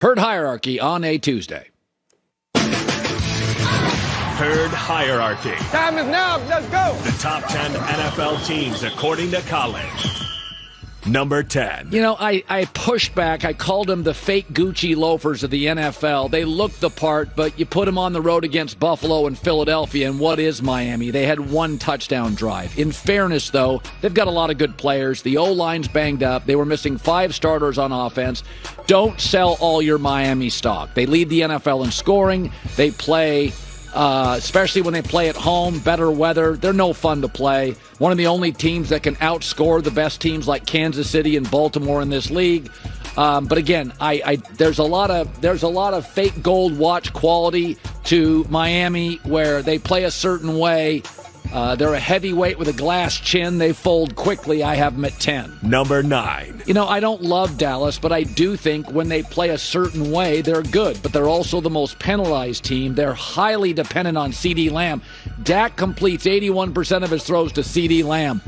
Herd Hierarchy on a Tuesday. Herd Hierarchy. Time is now. Let's go. The top 10 NFL teams according to Colin. Number 10. You know, I pushed back. I called them the fake Gucci loafers of the NFL. They looked the part, but you put them on the road against Buffalo and Philadelphia, and what is Miami? They had one touchdown drive. In fairness, though, they've got a lot of good players. The O-line's banged up. They were missing 5 starters on offense. Don't sell all your Miami stock. They lead the NFL in scoring. They play... especially when they play at home, better weather. They're no fun to play. One of the only teams that can outscore the best teams like Kansas City and Baltimore in this league. But again, there's a lot of fake gold watch quality to Miami where they play a certain way. They're a heavyweight with a glass chin. They fold quickly. I have them at 10. Number 9. You know, I don't love Dallas, but I do think when they play a certain way, they're good. But they're also the most penalized team. They're highly dependent on CeeDee Lamb. Dak completes 81% of his throws to CeeDee Lamb,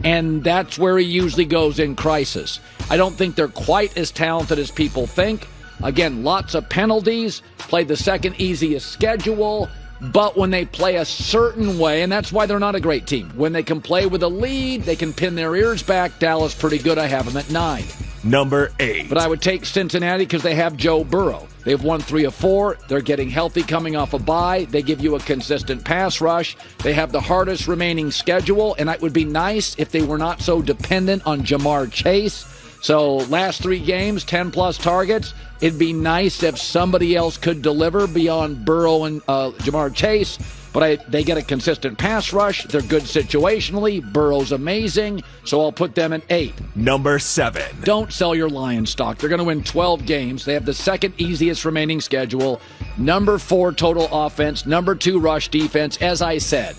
and that's where he usually goes in crisis. I don't think they're quite as talented as people think. Again, lots of penalties, played the second easiest schedule. But when they play a certain way, and that's why they're not a great team, when they can play with a lead, they can pin their ears back. Dallas pretty good. I have them at 9. Number 8. But I would take Cincinnati because they have Joe Burrow. They've won 3 of 4. They're getting healthy coming off a bye. They give you a consistent pass rush. They have the hardest remaining schedule, and it would be nice if they were not so dependent on Jamar Chase. So last 3 games, 10-plus targets. It'd be nice if somebody else could deliver beyond Burrow and Jamar Chase. But they get a consistent pass rush. They're good situationally. Burrow's amazing. So I'll put them at 8. Number 7. Don't sell your Lions stock. They're going to win 12 games. They have the second easiest remaining schedule. Number 4 total offense. Number 2 rush defense. As I said,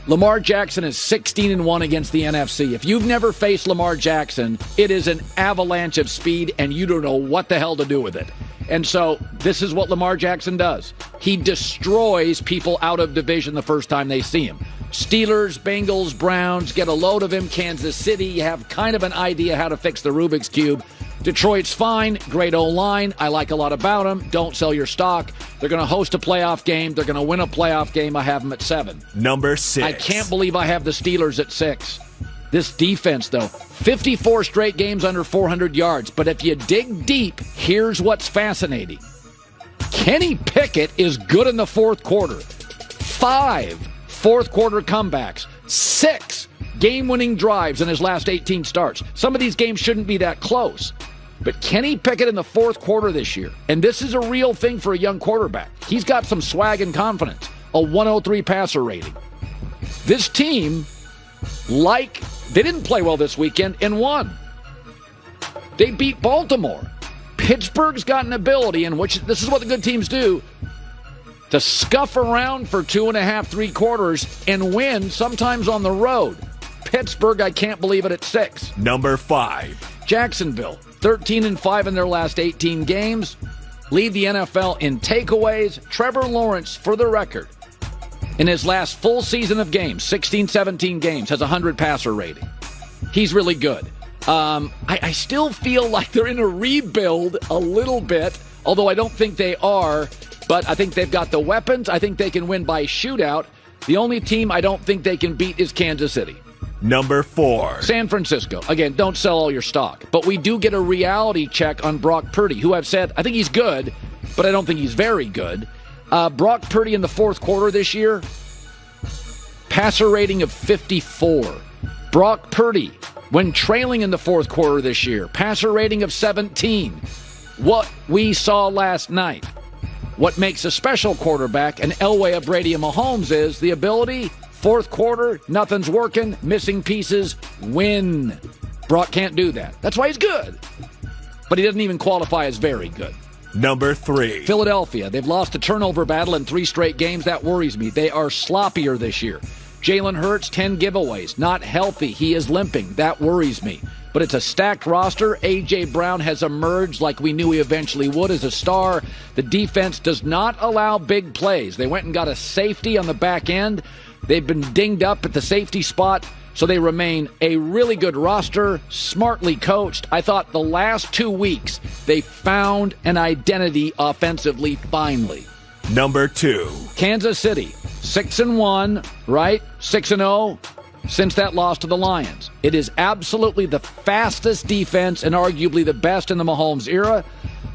Lamar Jackson is 16-1 against the NFC. If you've never faced Lamar Jackson, it is an avalanche of speed, and you don't know what the hell to do with it. And so this is what Lamar Jackson does. He destroys people out of division the first time they see him. Steelers, Bengals, Browns, get a load of him. Kansas City, you have kind of an idea how to fix the Rubik's Cube. Detroit's fine, great O-line. I like a lot about them. Don't sell your stock. They're going to host a playoff game. They're going to win a playoff game. I have them at 7. Number 6. I can't believe I have the Steelers at 6. This defense, though, 54 straight games under 400 yards. But if you dig deep, here's what's fascinating. Kenny Pickett is good in the fourth quarter. 5 fourth-quarter comebacks. 6 game-winning drives in his last 18 starts. Some of these games shouldn't be that close. But Kenny Pickett in the fourth quarter this year, and this is a real thing for a young quarterback. He's got some swag and confidence. A 103 passer rating. This team, they didn't play well this weekend and won. They beat Baltimore. Pittsburgh's got an ability, in which this is what the good teams do, to scuff around for 2.5, 3 quarters and win, sometimes on the road. Pittsburgh, I can't believe it at 6. Number 5. Jacksonville, 13-5 in their last 18 games. Lead the NFL in takeaways. Trevor Lawrence, for the record, in his last full season of games, 16, 17 games, has a 100 passer rating. He's really good. I still feel like they're in a rebuild a little bit, although I don't think they are. But I think they've got the weapons. I think they can win by shootout. The only team I don't think they can beat is Kansas City. Number 4. San Francisco. Again, don't sell all your stock. But we do get a reality check on Brock Purdy, who I've said, I think he's good, but I don't think he's very good. Brock Purdy in the fourth quarter this year, passer rating of 54. Brock Purdy, when trailing in the fourth quarter this year, passer rating of 17. What we saw last night. What makes a special quarterback an Elway of Brady and Mahomes is the ability, fourth quarter, nothing's working, missing pieces, win. Brock can't do that. That's why he's good. But he doesn't even qualify as very good. Number 3. Philadelphia. They've lost a turnover battle in 3 straight games. That worries me. They are sloppier this year. Jalen Hurts, 10 giveaways. Not healthy. He is limping. That worries me. But it's a stacked roster. A.J. Brown has emerged like we knew he eventually would as a star. The defense does not allow big plays. They went and got a safety on the back end. They've been dinged up at the safety spot, so they remain a really good roster, smartly coached. I thought the last 2 weeks they found an identity offensively finally. Number 2. Kansas City, 6-1, right? 6-0 since that loss to the Lions. It is absolutely the fastest defense and arguably the best in the Mahomes era.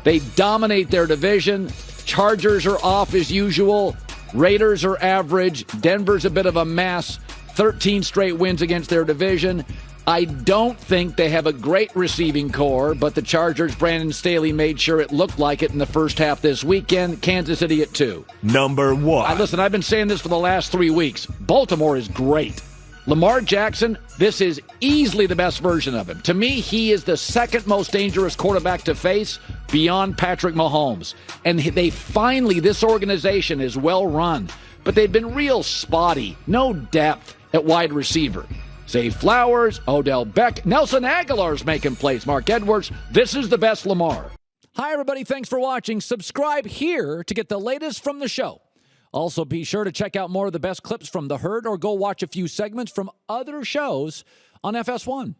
They dominate their division. Chargers are off as usual. Raiders are average. Denver's a bit of a mess. 13 straight wins against their division. I don't think they have a great receiving core, but the Chargers, Brandon Staley made sure it looked like it in the first half this weekend. Kansas City at 2. Number 1. Listen, I've been saying this for the last 3 weeks. Baltimore is great. Lamar Jackson, this is easily the best version of him. To me, he is the second most dangerous quarterback to face beyond Patrick Mahomes. And this organization is well run, but they've been real spotty. No depth at wide receiver. Zay Flowers, Odell Beckham, Nelson Aguilar's making plays. Mark Edwards, this is the best Lamar. Hi, everybody. Thanks for watching. Subscribe here to get the latest from the show. Also, be sure to check out more of the best clips from The Herd or go watch a few segments from other shows on FS1.